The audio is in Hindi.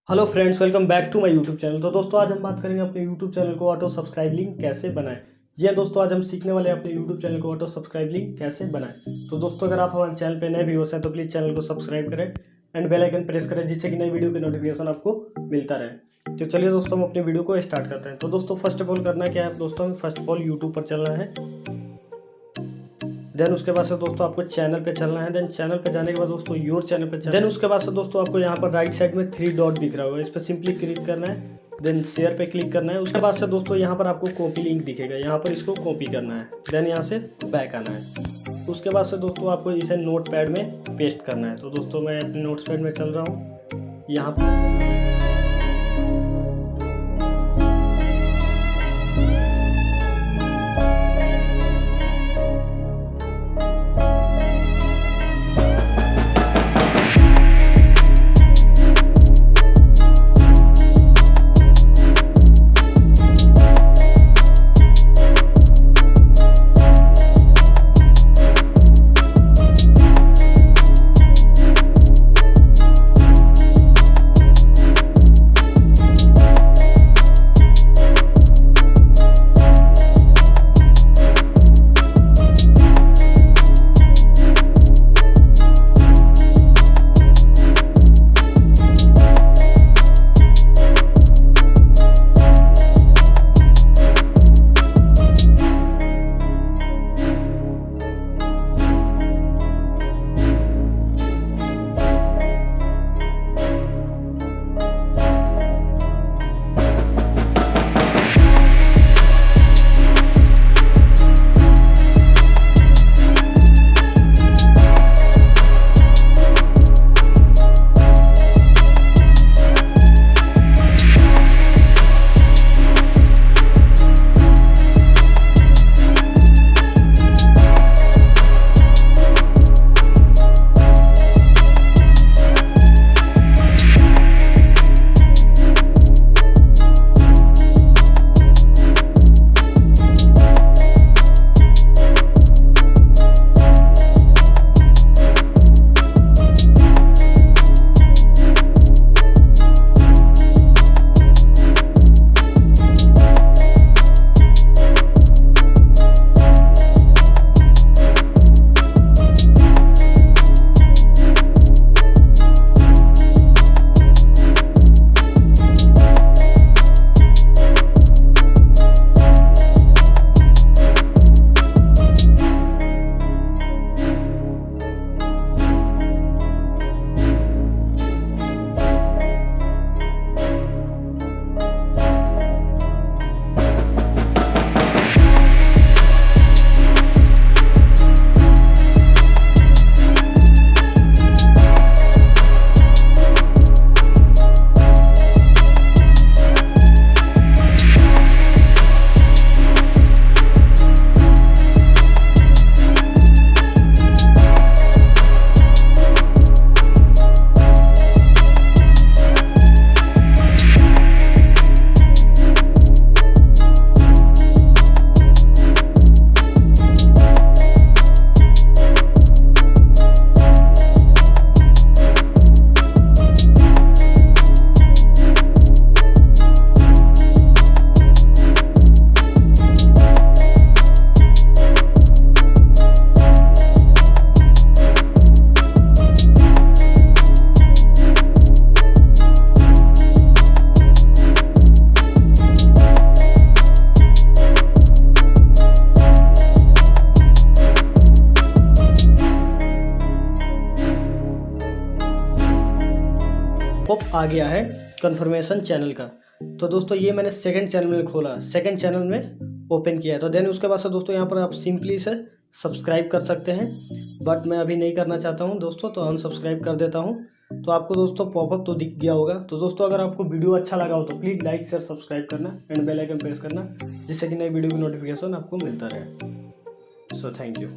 Hello friends, welcome back to my YouTube channel. तो दोस्तों आज हम बात करेंगे अपने यूट्यूब चैनल को ऑटो सब्सक्राइब लिंक कैसे बनाएं। जी हाँ दोस्तों, आज हम सीखने वाले हैं अपने यूट्यूब चैनल को ऑटो सब्सक्राइब लिंक कैसे बनाएं। तो दोस्तों अगर आप हमारे चैनल पे नए व्यूअर्स हैं तो प्लीज़ चैनल को सब्सक्राइब करें एंड बेल आइकन प्रेस करें, जिससे कि नई वीडियो की नोटिफिकेशन आपको मिलता रहे। तो चलिए दोस्तों हम अपनी वीडियो को स्टार्ट करते हैं। तो दोस्तों फर्स्ट ऑफ ऑल करना क्या है दोस्तों, हमें फर्स्ट ऑफ ऑल यूट्यूब पर चलना है। देन उसके बाद से दोस्तों आपको चैनल पे चलना है। देन चैनल पे जाने के बाद दोस्तों योर चैनल पे देन उसके बाद से दोस्तों आपको यहाँ पर राइट साइड में 3 डॉट दिख रहा होगा, इस पर सिंपली क्लिक करना है। देन शेयर पे क्लिक करना है। उसके बाद से दोस्तों यहाँ पर आपको कॉपी लिंक दिखेगा, यहाँ पर इसको कॉपी करना है। देन यहाँ से बैक आना है। उसके बाद से दोस्तों आपको इसे नोट पैड में पेस्ट करना है। तो दोस्तों मैं अपने नोट्स पैड में चल रहा हूँ। यहाँ पर पॉप आ गया है कन्फर्मेशन चैनल का। तो दोस्तों ये मैंने सेकंड चैनल में खोला, सेकंड चैनल में ओपन किया है। तो देन उसके बाद से दोस्तों यहाँ पर आप सिंपली इसे सब्सक्राइब कर सकते हैं, बट मैं अभी नहीं करना चाहता हूँ दोस्तों, तो अनसब्सक्राइब कर देता हूँ। तो आपको दोस्तों पॉपअप तो दिख गया होगा। तो दोस्तों अगर आपको वीडियो अच्छा लगा हो तो प्लीज़ लाइक शेयर सब्सक्राइब करना एंड बेल आइकन प्रेस करना, जिससे कि नई वीडियो की नोटिफिकेशन आपको मिलता रहे। So thank you.